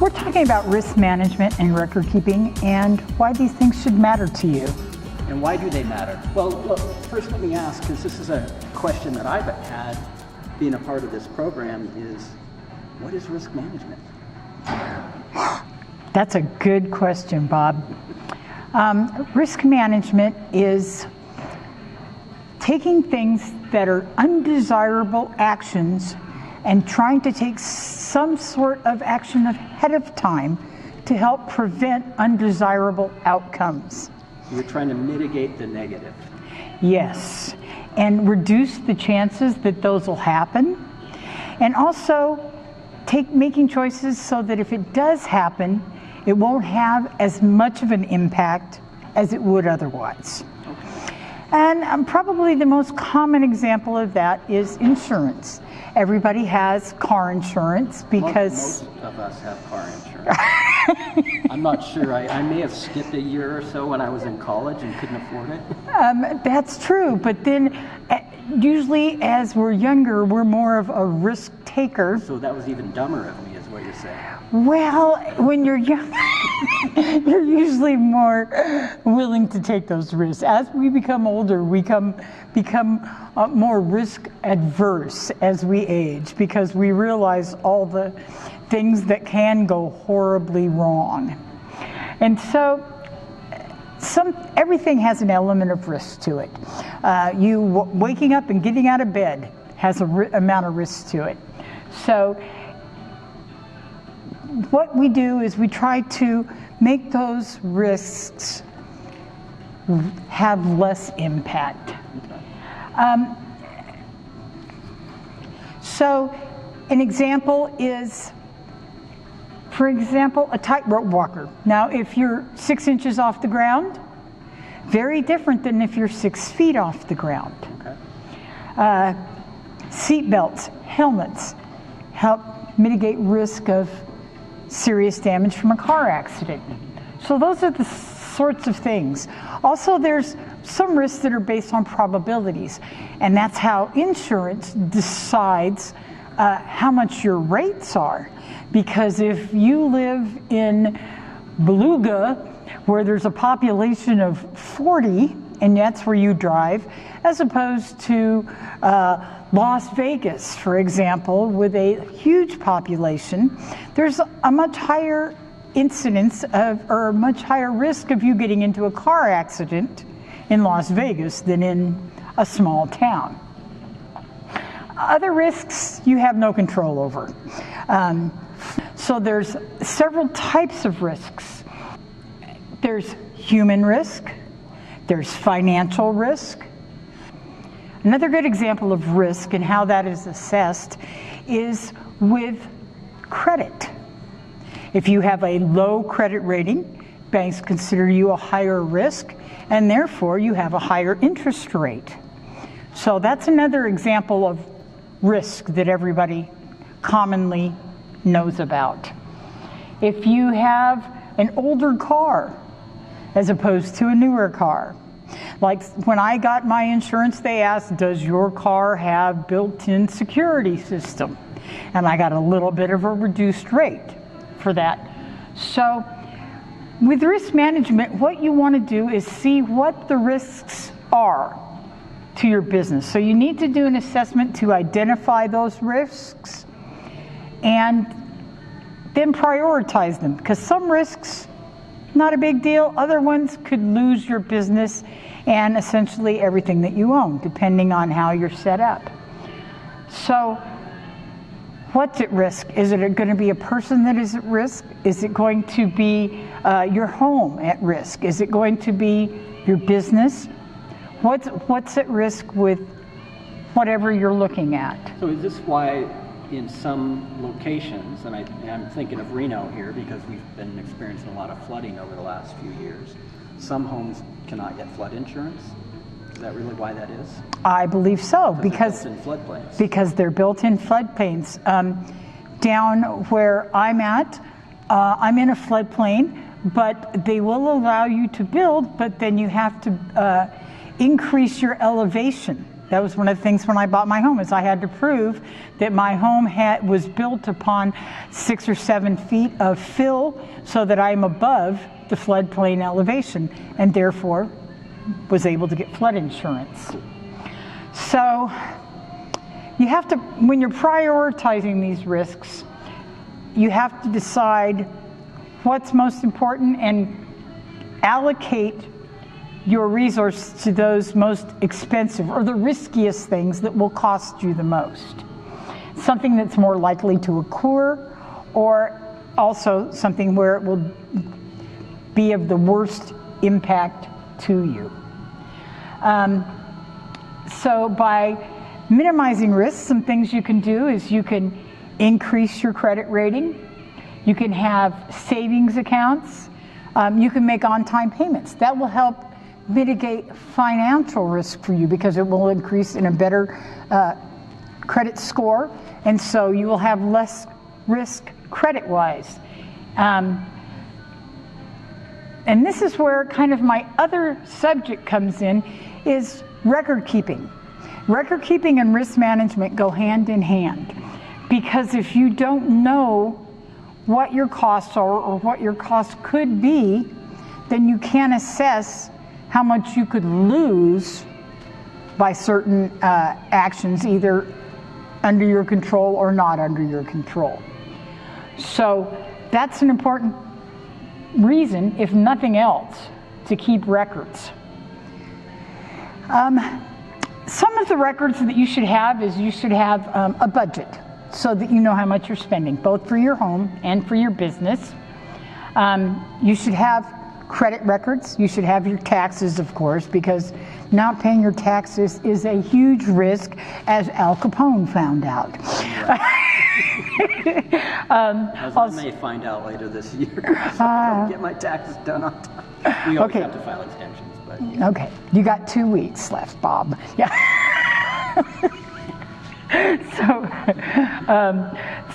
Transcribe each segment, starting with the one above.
We're talking about risk management and record keeping and why these things should matter to you. And why do they matter? Well, look, first let me ask, because this is a question that I've had being a part of this program, is what is risk management? That's a good question, Bob. Risk management is taking things that are undesirable actions and trying to take some sort of action ahead of time to help prevent undesirable outcomes. So you're trying to mitigate the negative. Yes, and reduce the chances that those will happen, and also making choices so that if it does happen, it won't have as much of an impact as it would otherwise. And probably the most common example of that is insurance. Everybody has car insurance because... Most of us have car insurance. I'm not sure. I may have skipped a year or so when I was in college and couldn't afford it. That's true, but then usually as we're younger, we're more of a risk taker. So that was even dumber of me, is what you're saying. Well, when you're young, you're usually more willing to take those risks. As we become older, we become more risk adverse as we age because we realize all the things that can go horribly wrong. And so everything has an element of risk to it. Waking up and getting out of bed has an amount of risk to it. So what we do is we try to make those risks have less impact. So an example is, for example, a tightrope walker. Now, if you're 6 inches off the ground, very different than if you're 6 feet off the ground. Okay. Seat belts, helmets help mitigate risk of serious damage from a car accident. So those are the sorts of things. Also, there's some risks that are based on probabilities, and that's how insurance decides how much your rates are. Because if you live in Beluga, where there's a population of 40, and that's where you drive, as opposed to Las Vegas, for example, with a huge population, there's a much higher incidence of, or a much higher risk of you getting into a car accident in Las Vegas than in a small town. Other risks you have no control over. So there's several types of risks. There's human risk, there's financial risk. Another good example of risk and how that is assessed is with credit. If you have a low credit rating, banks consider you a higher risk, and therefore you have a higher interest rate. So that's another example of risk that everybody commonly knows about. If you have an older car as opposed to a newer car, like when I got my insurance, they asked, does your car have built-in security system? And I got a little bit of a reduced rate for that. So with risk management, what you want to do is see what the risks are to your business. So you need to do an assessment to identify those risks and then prioritize them, because some risks, not a big deal. Other ones could lose your business and essentially everything that you own, depending on how you're set up. So what's at risk? Is it going to be a person that is at risk? Is it going to be your home at risk? Is it going to be your business? What's at risk with whatever you're looking at? So is this why in some locations, and I'm thinking of Reno here because we've been experiencing a lot of flooding over the last few years, some homes cannot get flood insurance? Is that really why that is? I believe so, because they're built-in floodplains. Because they're built-in floodplains. Down where I'm at, I'm in a floodplain, but they will allow you to build, but then you have to increase your elevation That was one of the things when I bought my home, is I had to prove that my home was built upon 6 or 7 feet of fill, so that I'm above the floodplain elevation, and therefore was able to get flood insurance. So you have to, when you're prioritizing these risks, you have to decide what's most important and allocate your resources to those most expensive or the riskiest things that will cost you the most. Something that's more likely to occur, or also something where it will be of the worst impact to you. So by minimizing risks, some things you can do is you can increase your credit rating. You can have savings accounts. You can make on-time payments. That will help mitigate financial risk for you, because it will increase in a better credit score, and so you will have less risk credit-wise. And this is where kind of my other subject comes in, is record keeping. Record keeping and risk management go hand in hand, because if you don't know what your costs are or what your costs could be, then you can't assess how much you could lose by certain actions, either under your control or not under your control. So that's an important reason, if nothing else, to keep records. Some of the records that you should have is you should have a budget, so that you know how much you're spending, both for your home and for your business. You should have credit records. You should have your taxes, of course, because not paying your taxes is a huge risk, as Al Capone found out. As I may find out later this year. So I don't get my taxes done on time. We always have to file extensions, but yeah. Okay, you got 2 weeks left, Bob. Yeah.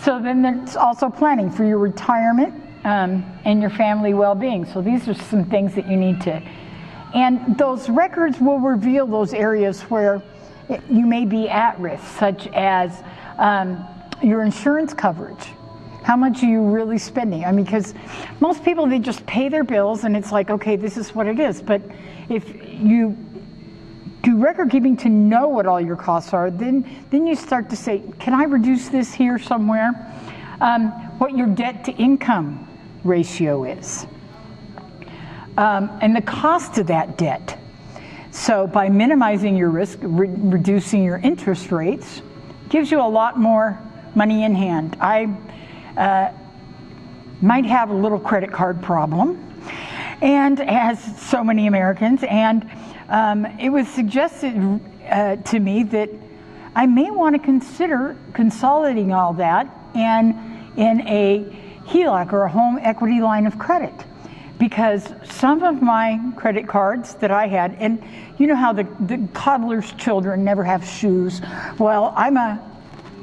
So then there's also planning for your retirement and your family well-being. So these are some things that you need to, and those records will reveal those areas where you may be at risk, such as your insurance coverage. How much are you really spending? I mean, because most people, they just pay their bills and it's like, okay, this is what it is. But if you do record keeping to know what all your costs are, then you start to say, can I reduce this here somewhere? What your debt to income ratio is, and the cost of that debt. So by minimizing your risk, reducing your interest rates, gives you a lot more money in hand. I might have a little credit card problem, and as so many Americans, and it was suggested to me that I may want to consider consolidating all that and in a HELOC, or a home equity line of credit, because some of my credit cards that I had, and you know how the coddler's children never have shoes. Well, I'm a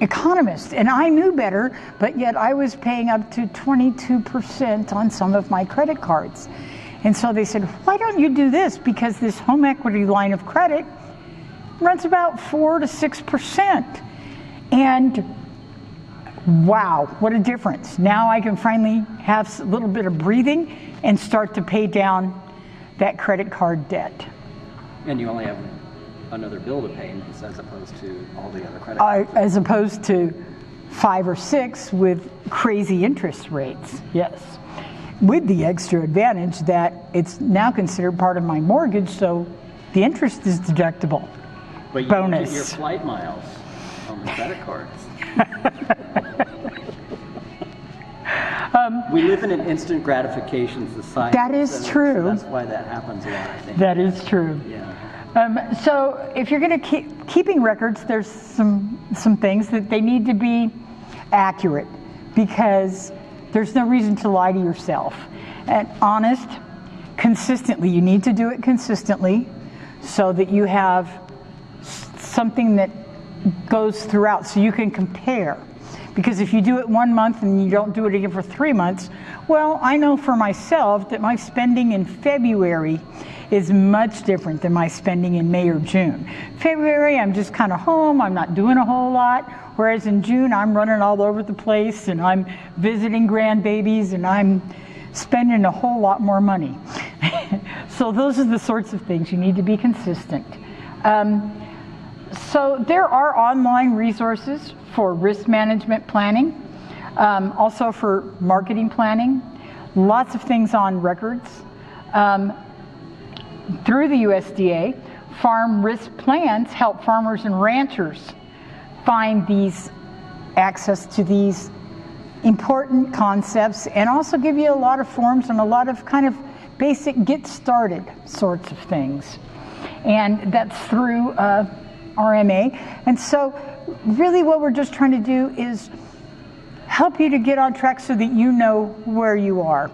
economist and I knew better, but yet I was paying up to 22% on some of my credit cards. And so they said, why don't you do this? Because this home equity line of credit runs about 4 to 6%. And wow, what a difference. Now I can finally have a little bit of breathing and start to pay down that credit card debt. And you only have another bill to pay, as opposed to all the other credit cards. As opposed to 5 or 6 with crazy interest rates, yes. With the extra advantage that it's now considered part of my mortgage, so the interest is deductible. But you Bonus. get your flight miles on the credit cards. We live in an instant gratification society. That is true. That's why that happens a lot, I think. That is true. Yeah. So if you're going to keeping records, there's some things that they need to be accurate, because there's no reason to lie to yourself. And honest, consistently. You need to do it consistently so that you have something that goes throughout, so you can compare. Because if you do it 1 month and you don't do it again for 3 months, well, I know for myself that my spending in February is much different than my spending in May or June. February, I'm just kind of home, I'm not doing a whole lot, whereas in June, I'm running all over the place and I'm visiting grandbabies and I'm spending a whole lot more money. So those are the sorts of things. You need to be consistent. So there are online resources for risk management planning, also for marketing planning, lots of things on records. Through the USDA, farm risk plans help farmers and ranchers find access to these important concepts, and also give you a lot of forms and a lot of kind of basic get started sorts of things. And that's through RMA. And so really what we're just trying to do is help you to get on track so that you know where you are.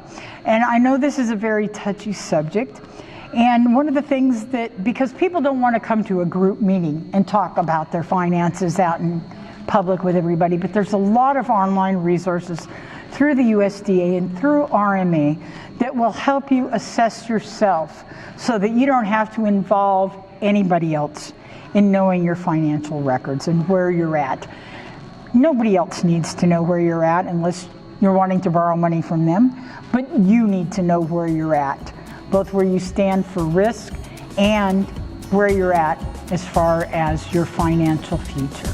And I know this is a very touchy subject. And one of the things that, because people don't want to come to a group meeting and talk about their finances out in public with everybody, but there's a lot of online resources through the USDA and through RMA that will help you assess yourself so that you don't have to involve anybody else in knowing your financial records and where you're at. Nobody else needs to know where you're at unless you're wanting to borrow money from them, but you need to know where you're at, both where you stand for risk and where you're at as far as your financial future.